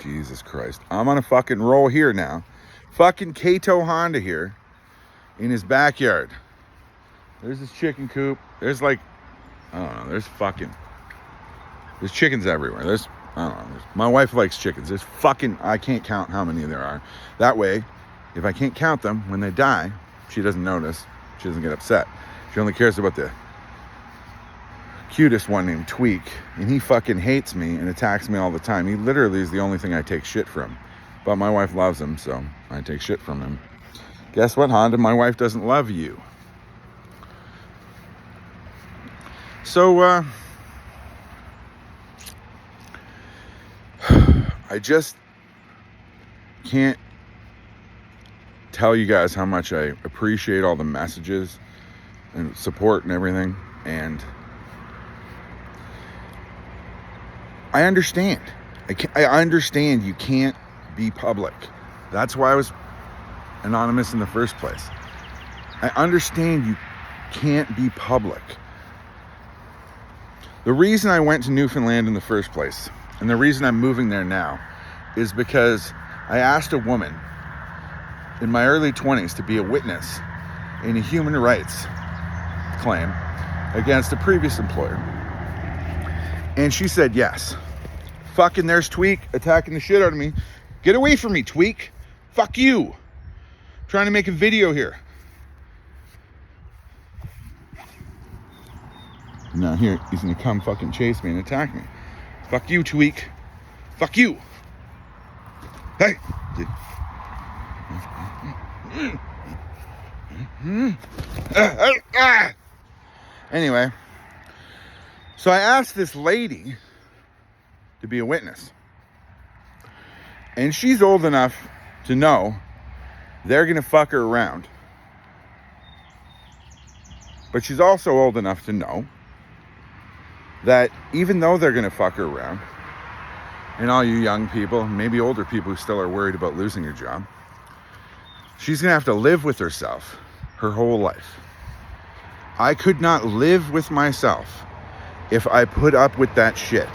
Jesus Christ. I'm on a fucking roll here now. Fucking Kato Honda here in his backyard. There's this chicken coop. There's like, I don't know, there's chickens everywhere. I don't know. My wife likes chickens. I can't count how many there are. That way, if I can't count them, when they die, she doesn't notice. She doesn't get upset. She only cares about the cutest one named Tweak, and he fucking hates me and attacks me all the time. He literally is the only thing I take shit from. But my wife loves him, so I take shit from him. Guess what, Honda? My wife doesn't love you. So, I just can't tell you guys how much I appreciate all the messages and support and everything. And I understand. I understand you can't be public. That's why I was anonymous in the first place. I understand you can't be public. The reason I went to Newfoundland in the first place, and the reason I'm moving there now, is because I asked a woman in my early 20s to be a witness in a human rights claim against a previous employer. And she said yes. Fucking there's Tweak attacking the shit out of me. Get away from me, Tweak. Fuck you. I'm trying to make a video here. Now here, he's gonna come fucking chase me and attack me. Fuck you, Tweak. Fuck you. Hey. Anyway, so I asked this lady to be a witness. And she's old enough to know they're gonna fuck her around. But she's also old enough to know that even though they're gonna fuck her around, and all you young people, maybe older people who still are worried about losing your job, she's gonna have to live with herself her whole life. I could not live with myself if I put up with that shit.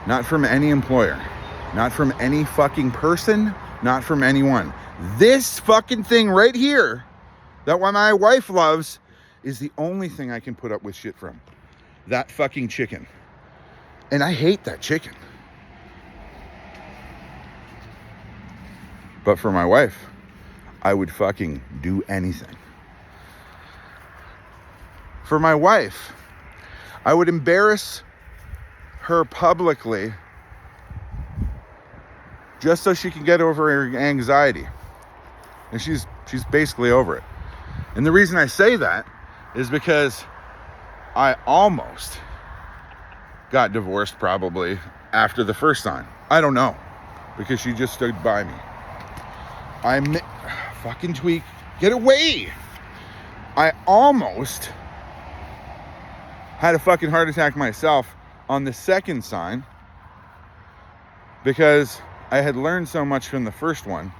Not from any employer, not from any fucking person, not from anyone. This fucking thing right here, that one my wife loves, is the only thing I can put up with shit from. That fucking chicken. And I hate that chicken. But for my wife, I would fucking do anything. For my wife, I would embarrass her publicly just so she can get over her anxiety. And she's basically over it. And the reason I say that is because I almost got divorced probably after the first time. I don't know, because she just stood by me. Fucking Tweak, get away! I almost had a fucking heart attack myself on the second sign because I had learned so much from the first one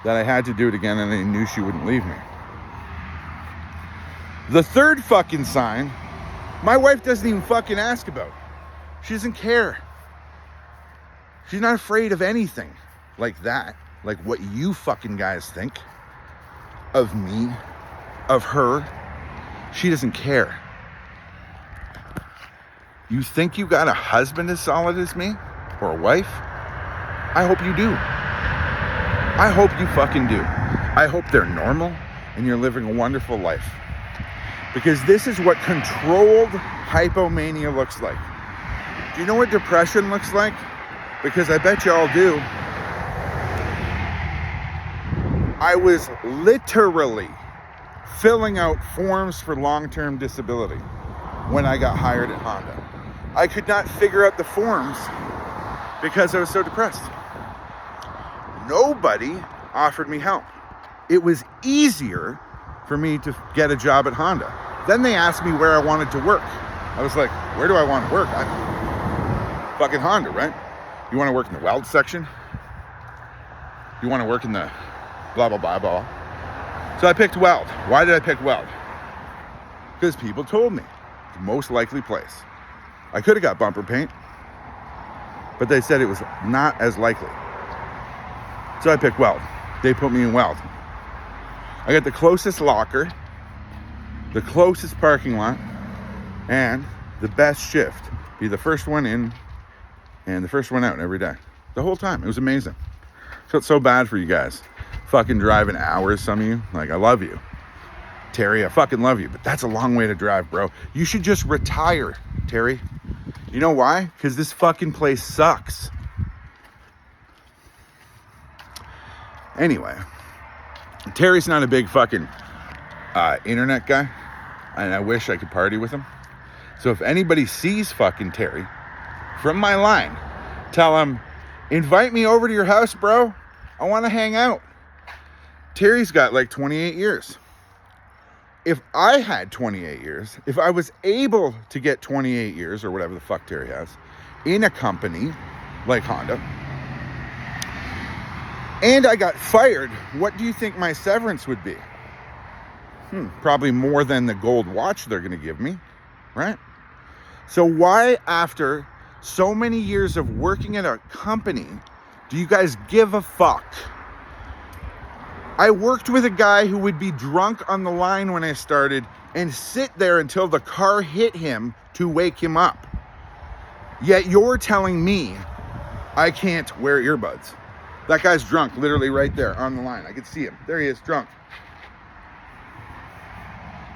that I had to do it again, and I knew she wouldn't leave me. The third fucking sign, my wife doesn't even fucking ask about. She doesn't care. She's not afraid of anything like that, like what you fucking guys think of me, of her. She doesn't care. You think you got a husband as solid as me? Or a wife? I hope you do. I hope you fucking do. I hope they're normal and you're living a wonderful life. Because this is what controlled hypomania looks like. Do you know what depression looks like? Because I bet you all do. I was literally filling out forms for long-term disability when I got hired at Honda. I could not figure out the forms because I was so depressed. Nobody offered me help. It was easier for me to get a job at Honda. Then they asked me where I wanted to work. I was like, where do I want to work? I'm fucking Honda, right? You want to work in the weld section? You want to work in the blah, blah, blah, blah. So I picked weld. Why did I pick weld? Because people told me the most likely place. I could have got bumper paint. but they said it was not as likely. So I picked Weld. They put me in Weld. I got the closest locker, the closest parking lot, and the best shift. Be the first one in and the first one out every day. The whole time. It was amazing. Felt so bad for you guys. Fucking driving hours, some of you. Like, I love you. Terry, I fucking love you, but that's a long way to drive, bro. You should just retire, Terry. You know why? Because this fucking place sucks. Anyway, Terry's not a big fucking internet guy, and I wish I could party with him. So if anybody sees fucking Terry from my line, tell him, invite me over to your house, bro. I want to hang out. Terry's got like 28 years. If I had 28 years, if I was able to get 28 years or whatever the fuck Terry has in a company like Honda, and I got fired, what do you think my severance would be? Probably more than the gold watch they're going to give me, right? So why, after so many years of working at a company, do you guys give a fuck? I worked with a guy who would be drunk on the line when I started and sit there until the car hit him to wake him up. Yet you're telling me I can't wear earbuds. That guy's drunk, literally right there on the line. I could see him. There he is, drunk.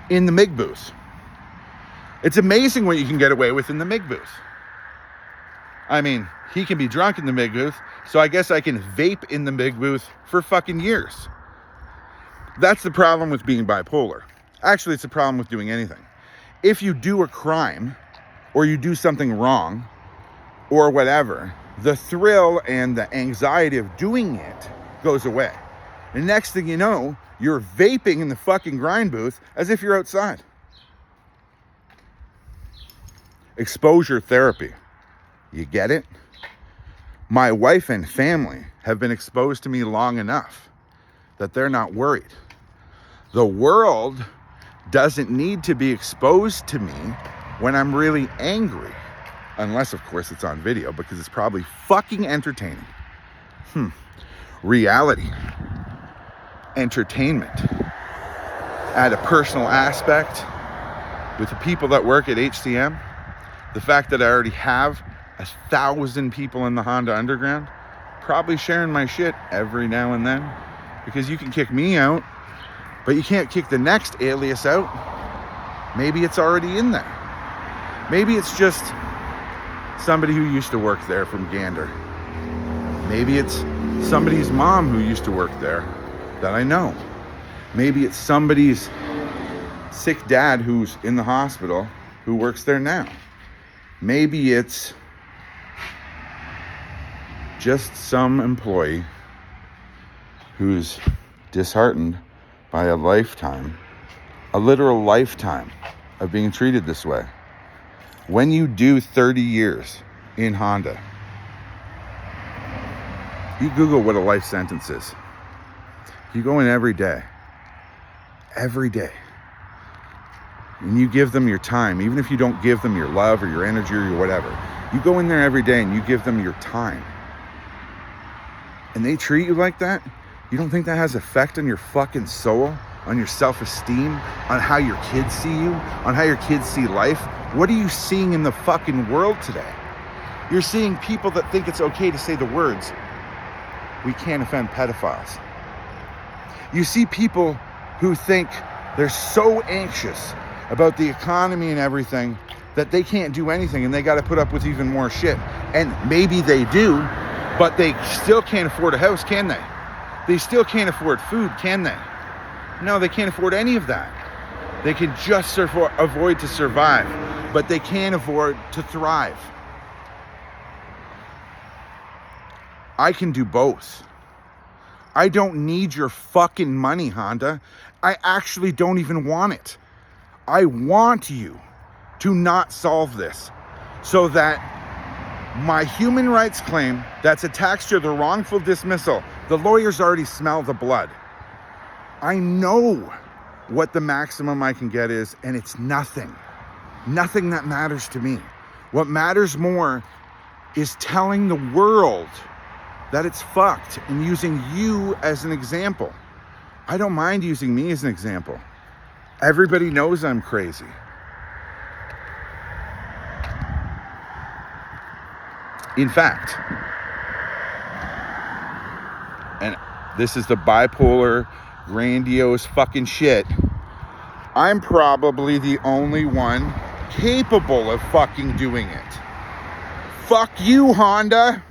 In the MIG booth. It's amazing what you can get away with in the MIG booth. I mean, he can be drunk in the MIG booth, so I guess I can vape in the MIG booth for fucking years. That's the problem with being bipolar. Actually, it's a problem with doing anything. If you do a crime, or you do something wrong, or whatever, the thrill and the anxiety of doing it goes away. And next thing you know, you're vaping in the fucking grind booth as if you're outside. Exposure therapy. You get it? My wife and family have been exposed to me long enough that they're not worried. The world doesn't need to be exposed to me when I'm really angry. Unless, of course, it's on video, because it's probably fucking entertaining. Reality. Entertainment. Add a personal aspect with the people that work at HCM. The fact that I already have 1,000 people in the Honda Underground probably sharing my shit every now and then, because you can kick me out, but you can't kick the next alias out. Maybe it's already in there. Maybe it's just somebody who used to work there from Gander. Maybe it's somebody's mom who used to work there that I know. Maybe it's somebody's sick dad who's in the hospital who works there now. Maybe it's just some employee who's disheartened by a lifetime, a literal lifetime of being treated this way. When you do 30 years in Honda, you Google what a life sentence is. You go in every day, and you give them your time, even if you don't give them your love or your energy or your whatever. You go in there every day and you give them your time. And they treat you like that? You don't think that has effect on your fucking soul, on your self-esteem, on how your kids see you, on how your kids see life? What are you seeing in the fucking world today? You're seeing people that think it's okay to say the words, "We can't offend pedophiles." You see people who think they're so anxious about the economy and everything that they can't do anything and they got to put up with even more shit. And maybe they do, but they still can't afford a house, can they? They still can't afford food, can they? No, they can't afford any of that. They can just avoid to survive, but they can't afford to thrive. I can do both. I don't need your fucking money, Honda. I actually don't even want it. I want you to not solve this so that my human rights claim that's attached to the wrongful dismissal, the lawyers already smell the blood. I know what the maximum I can get is, and it's nothing. Nothing that matters to me. What matters more is telling the world that it's fucked and using you as an example. I don't mind using me as an example. Everybody knows I'm crazy. In fact, and this is the bipolar, grandiose fucking shit, I'm probably the only one capable of fucking doing it. Fuck you, Honda.